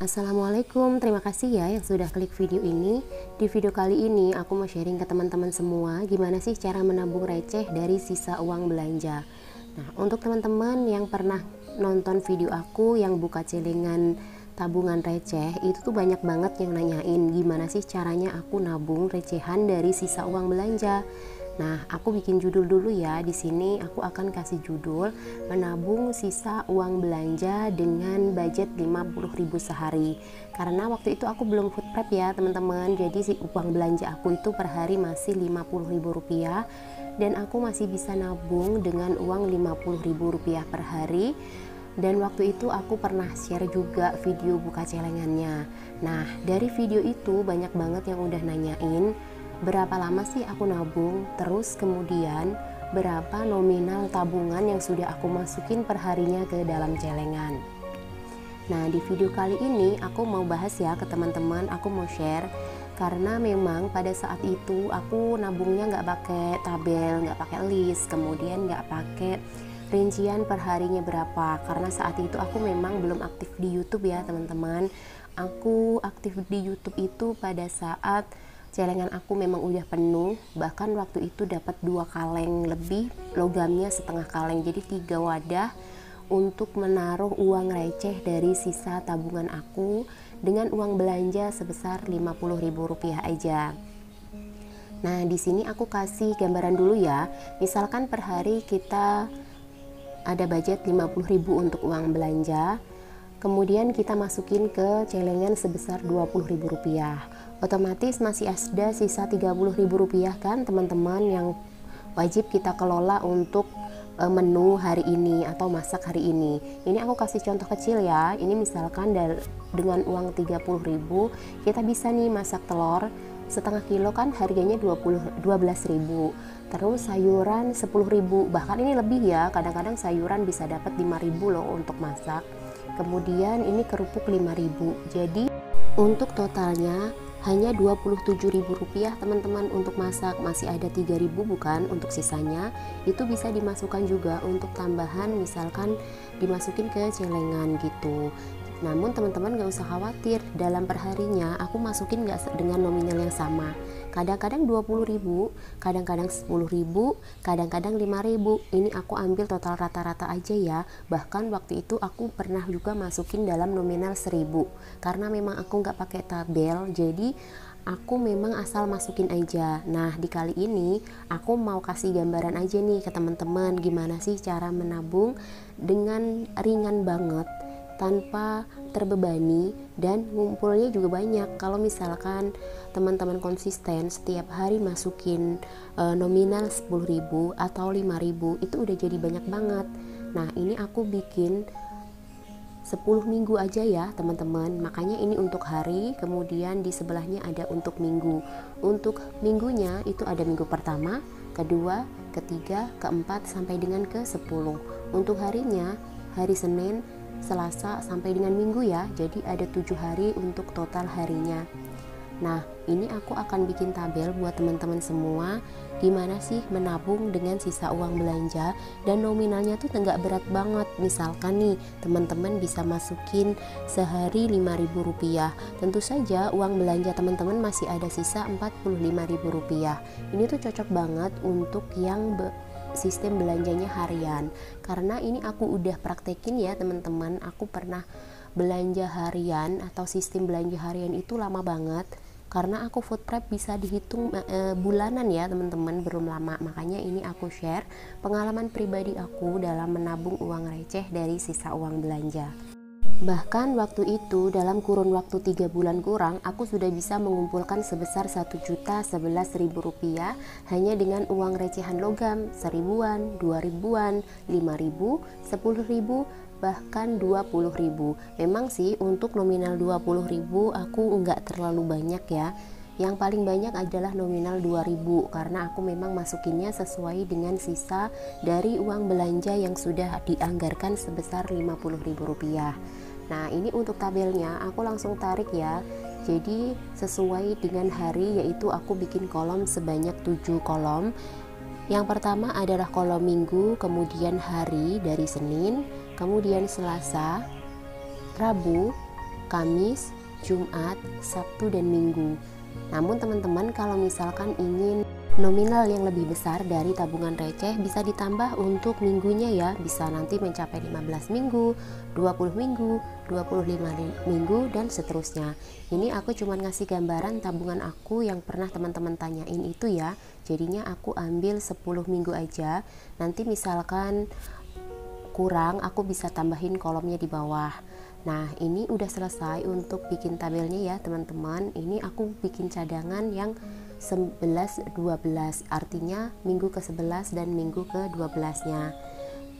Assalamualaikum, terima kasih ya yang sudah klik video ini. Di video kali ini aku mau sharing ke teman-teman semua gimana sih cara menabung receh dari sisa uang belanja. Nah, untuk teman-teman yang pernah nonton video aku yang buka celengan tabungan receh, itu tuh banyak banget yang nanyain gimana sih caranya aku nabung recehan dari sisa uang belanja. Nah, aku bikin judul dulu ya. Di sini aku akan kasih judul menabung sisa uang belanja dengan budget 50.000 sehari. Karena waktu itu aku belum food prep ya, teman-teman. Jadi si uang belanja aku itu per hari masih 50.000 rupiah dan aku masih bisa nabung dengan uang 50.000 rupiah per hari. Dan waktu itu aku pernah share juga video buka celengannya. Nah, dari video itu banyak banget yang udah nanyain berapa lama sih aku nabung, terus kemudian berapa nominal tabungan yang sudah aku masukin per harinya ke dalam celengan. Nah, di video kali ini aku mau bahas ya ke teman-teman, aku mau share karena memang pada saat itu aku nabungnya nggak pakai tabel, nggak pakai list, kemudian nggak pakai rincian per harinya berapa, karena saat itu aku memang belum aktif di YouTube ya teman-teman. Aku aktif di YouTube itu pada saat celengan aku memang udah penuh, bahkan waktu itu dapat 2 kaleng lebih, logamnya setengah kaleng, jadi 3 wadah untuk menaruh uang receh dari sisa tabungan aku dengan uang belanja sebesar 50.000 rupiah aja. Nah, di sini aku kasih gambaran dulu ya. Misalkan per hari kita ada budget 50.000 untuk uang belanja, kemudian kita masukin ke celengan sebesar 20.000 rupiah. Otomatis masih ada sisa 30.000 rupiah kan teman-teman, yang wajib kita kelola untuk menu hari ini atau masak hari ini. Ini aku kasih contoh kecil ya. Ini misalkan dengan uang 30.000 kita bisa nih masak telur setengah kilo, kan harganya 12.000. Terus sayuran 10.000, bahkan ini lebih ya, kadang-kadang sayuran bisa dapat 5.000 loh untuk masak. Kemudian ini kerupuk 5.000, jadi untuk totalnya hanya 27.000 rupiah teman-teman untuk masak. Masih ada 3.000 bukan untuk sisanya, itu bisa dimasukkan juga untuk tambahan, misalkan dimasukin ke celengan gitu. Namun teman-teman gak usah khawatir, dalam perharinya aku masukin gak dengan nominal yang sama. Kadang-kadang 20.000, kadang-kadang 10.000, kadang-kadang 5.000. Ini aku ambil total rata-rata aja ya. Bahkan waktu itu aku pernah juga masukin dalam nominal 1.000. Karena memang aku gak pakai tabel, jadi aku memang asal masukin aja. Nah, di kali ini aku mau kasih gambaran aja nih ke teman-teman gimana sih cara menabung dengan ringan banget, tanpa terbebani, dan ngumpulnya juga banyak. Kalau misalkan teman-teman konsisten setiap hari masukin nominal 10.000 atau 5.000, itu udah jadi banyak banget. Nah, ini aku bikin 10 minggu aja ya teman-teman, makanya ini untuk hari, kemudian di sebelahnya ada untuk minggu. Untuk minggunya itu ada minggu pertama, kedua, ketiga, keempat, sampai dengan ke-10. Untuk harinya, hari Senin, Selasa, sampai dengan Minggu ya, jadi ada 7 hari untuk total harinya. Nah, ini aku akan bikin tabel buat teman-teman semua gimana sih menabung dengan sisa uang belanja, dan nominalnya tuh nggak berat banget. Misalkan nih teman-teman bisa masukin sehari 5.000 rupiah, tentu saja uang belanja teman-teman masih ada sisa 45.000 rupiah. Ini tuh cocok banget untuk yang sistem belanjanya harian, karena ini aku udah praktekin ya teman-teman. Aku pernah belanja harian atau sistem belanja harian itu lama banget, karena aku food prep bisa dihitung bulanan ya teman-teman, belum lama. Makanya ini aku share pengalaman pribadi aku dalam menabung uang receh dari sisa uang belanja. Bahkan waktu itu dalam kurun waktu 3 bulan kurang, aku sudah bisa mengumpulkan sebesar 1.011.000 rupiah hanya dengan uang recehan logam, 1.000-an, 2.000-an, 5.000, 10.000, bahkan 20.000. Memang sih untuk nominal 20.000 aku nggak terlalu banyak ya. Yang paling banyak adalah nominal 2.000, karena aku memang masukinnya sesuai dengan sisa dari uang belanja yang sudah dianggarkan sebesar 50.000 rupiah. Nah, ini untuk tabelnya aku langsung tarik ya. Jadi sesuai dengan hari, yaitu aku bikin kolom sebanyak 7 kolom. Yang pertama adalah kolom minggu, kemudian hari dari Senin, kemudian Selasa, Rabu, Kamis, Jumat, Sabtu, dan Minggu. Namun teman-teman kalau misalkan ingin nominal yang lebih besar dari tabungan receh, bisa ditambah untuk minggunya ya, bisa nanti mencapai 15 minggu, 20 minggu, 25 minggu, dan seterusnya. Ini aku cuma ngasih gambaran tabungan aku yang pernah teman-teman tanyain itu ya. Jadinya aku ambil 10 minggu aja. Nanti misalkan kurang, aku bisa tambahin kolomnya di bawah. Nah, ini udah selesai untuk bikin tabelnya ya teman-teman. Ini aku bikin cadangan yang 11-12, artinya minggu ke-11 dan minggu ke-12 nya.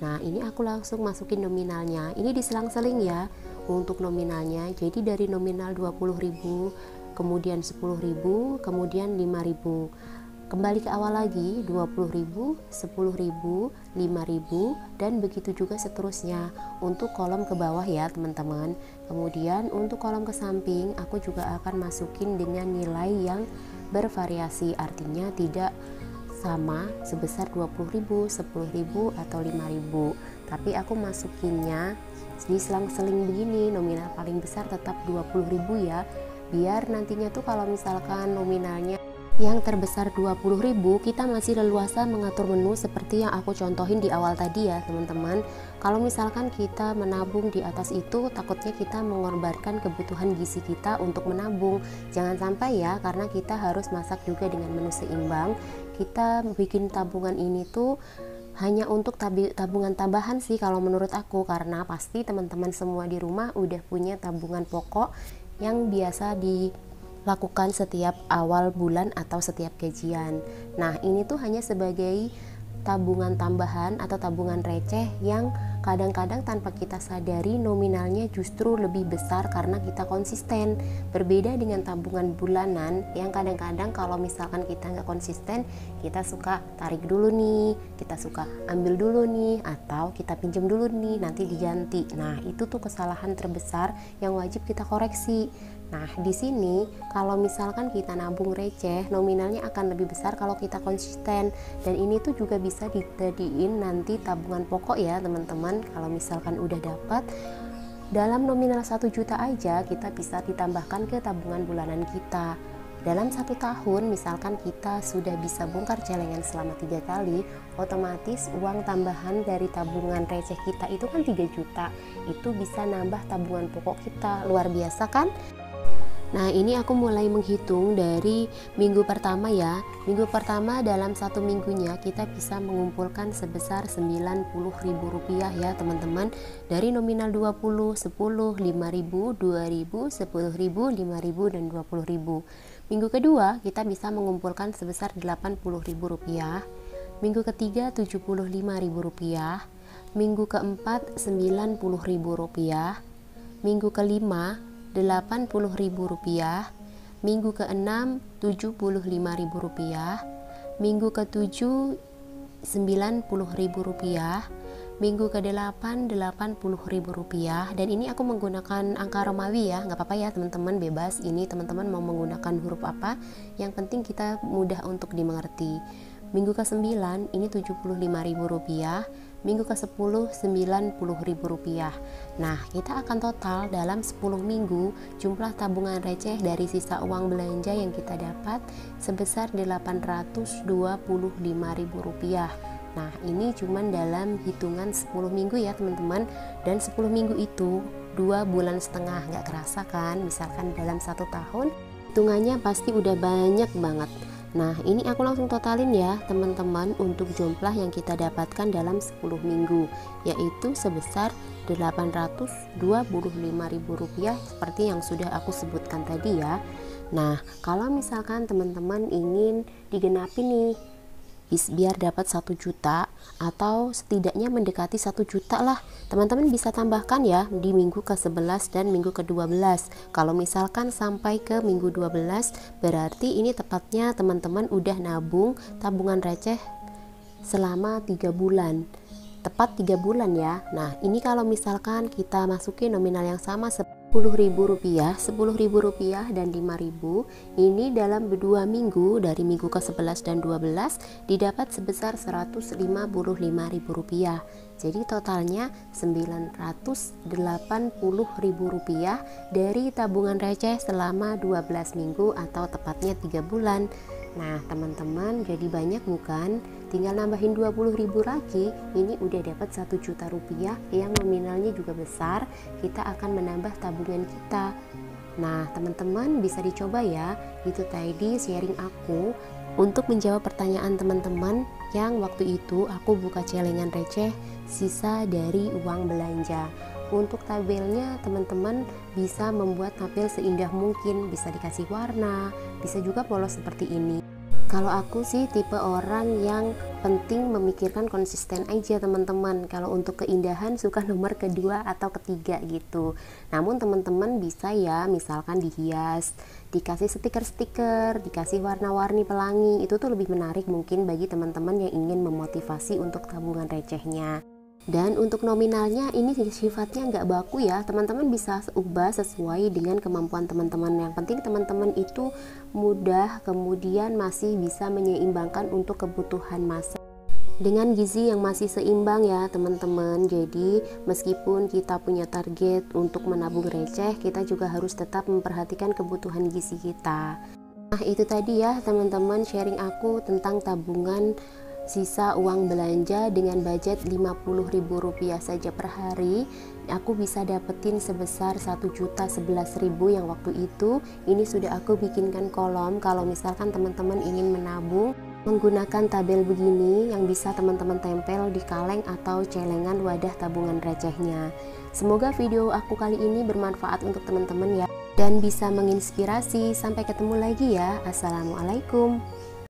Nah, ini aku langsung masukin nominalnya. Ini diselang-seling ya untuk nominalnya. Jadi dari nominal 20.000, kemudian 10.000, kemudian 5.000. Kembali ke awal lagi, 20.000, 10.000, 5.000, dan begitu juga seterusnya untuk kolom ke bawah ya teman-teman. Kemudian untuk kolom ke samping aku juga akan masukin dengan nilai yang bervariasi, artinya tidak sama sebesar 20.000, 10.000, atau 5.000. Tapi aku masukinnya di selang-seling begini, nominal paling besar tetap 20.000 ya, biar nantinya tuh kalau misalkan nominalnya yang terbesar 20.000, kita masih leluasa mengatur menu seperti yang aku contohin di awal tadi ya teman-teman. Kalau misalkan kita menabung di atas itu, takutnya kita mengorbankan kebutuhan gizi kita untuk menabung. Jangan sampai ya, karena kita harus masak juga dengan menu seimbang. Kita bikin tabungan ini tuh hanya untuk tabungan tambahan sih kalau menurut aku, karena pasti teman-teman semua di rumah udah punya tabungan pokok yang biasa dilakukan setiap awal bulan atau setiap gajian. Nah, ini tuh hanya sebagai tabungan tambahan atau tabungan receh yang kadang-kadang tanpa kita sadari nominalnya justru lebih besar karena kita konsisten. Berbeda dengan tabungan bulanan yang kadang-kadang kalau misalkan kita nggak konsisten, kita suka tarik dulu nih, kita suka ambil dulu nih, atau kita pinjam dulu nih nanti diganti. Nah, itu tuh kesalahan terbesar yang wajib kita koreksi. Nah, di sini kalau misalkan kita nabung receh, nominalnya akan lebih besar kalau kita konsisten, dan ini tuh juga bisa dijadiin nanti tabungan pokok ya teman-teman. Kalau misalkan udah dapat dalam nominal 1 juta aja, kita bisa ditambahkan ke tabungan bulanan kita. Dalam 1 tahun misalkan kita sudah bisa bongkar celengan selama 3 kali, otomatis uang tambahan dari tabungan receh kita itu kan 3 juta, itu bisa nambah tabungan pokok kita. Luar biasa kan? Nah, ini aku mulai menghitung dari minggu pertama ya. Minggu pertama dalam 1 minggunya kita bisa mengumpulkan sebesar Rp90.000 ya teman-teman. Dari nominal 20, 10, 5.000, 2.000, 10.000, 5.000, dan 20.000. Minggu kedua kita bisa mengumpulkan sebesar Rp80.000. Minggu ketiga Rp75.000. Minggu keempat Rp90.000. Minggu kelima Rp80.000, minggu ke-6 Rp75.000, minggu ke-7 Rp90.000, minggu ke-8 Rp80.000. Dan ini aku menggunakan angka Romawi ya, nggak apa-apa ya teman-teman, bebas. Ini teman-teman mau menggunakan huruf apa, yang penting kita mudah untuk dimengerti. Minggu ke-9 ini Rp75.000, minggu ke-10 Rp90.000. Nah, kita akan total dalam 10 minggu jumlah tabungan receh dari sisa uang belanja yang kita dapat sebesar Rp825.000. Nah, ini cuman dalam hitungan 10 minggu ya teman-teman. Dan 10 minggu itu 2,5 bulan, nggak kerasa kan? Misalkan dalam 1 tahun hitungannya pasti udah banyak banget. Nah, ini aku langsung totalin ya teman-teman untuk jumlah yang kita dapatkan dalam 10 minggu, yaitu sebesar Rp825.000 seperti yang sudah aku sebutkan tadi ya. Nah, kalau misalkan teman-teman ingin digenapi nih biar dapat 1 juta atau setidaknya mendekati 1 juta lah, teman-teman bisa tambahkan ya di minggu ke-11 dan minggu ke-12. Kalau misalkan sampai ke minggu 12, berarti ini tepatnya teman-teman udah nabung tabungan receh selama 3 bulan, tepat 3 bulan ya. Nah, ini kalau misalkan kita masukin nominal yang sama Rp10.000, Rp10.000 dan Rp5.000 ini dalam 2 minggu dari minggu ke-11 dan 12 didapat sebesar Rp155.000. Jadi totalnya Rp980.000 dari tabungan receh selama 12 minggu atau tepatnya 3 bulan. Nah teman-teman, jadi banyak bukan? Tinggal nambahin 20.000 lagi, ini udah dapat 1 juta rupiah yang nominalnya juga besar. Kita akan menambah tabungan kita. Nah teman-teman bisa dicoba ya. Itu tadi sharing aku untuk menjawab pertanyaan teman-teman yang waktu itu aku buka celengan receh sisa dari uang belanja. Untuk tabelnya teman-teman bisa membuat tabel seindah mungkin, bisa dikasih warna, bisa juga polos seperti ini. Kalau aku sih tipe orang yang penting memikirkan konsisten aja teman-teman. Kalau untuk keindahan suka nomor kedua atau ketiga gitu. Namun teman-teman bisa ya misalkan dihias, dikasih stiker-stiker, dikasih warna-warni pelangi. Itu tuh lebih menarik mungkin bagi teman-teman yang ingin memotivasi untuk tabungan recehnya. Dan untuk nominalnya ini sifatnya nggak baku ya, teman-teman bisa ubah sesuai dengan kemampuan teman-teman. Yang penting teman-teman itu mudah, kemudian masih bisa menyeimbangkan untuk kebutuhan masa dengan gizi yang masih seimbang ya teman-teman. Jadi meskipun kita punya target untuk menabung receh, kita juga harus tetap memperhatikan kebutuhan gizi kita. Nah itu tadi ya teman-teman sharing aku tentang tabungan sisa uang belanja dengan budget Rp50.000 saja per hari. Aku bisa dapetin sebesar 1.011.000 yang waktu itu. Ini sudah aku bikinkan kolom kalau misalkan teman-teman ingin menabung menggunakan tabel begini yang bisa teman-teman tempel di kaleng atau celengan wadah tabungan recehnya. Semoga video aku kali ini bermanfaat untuk teman-teman ya dan bisa menginspirasi. Sampai ketemu lagi ya. Assalamualaikum.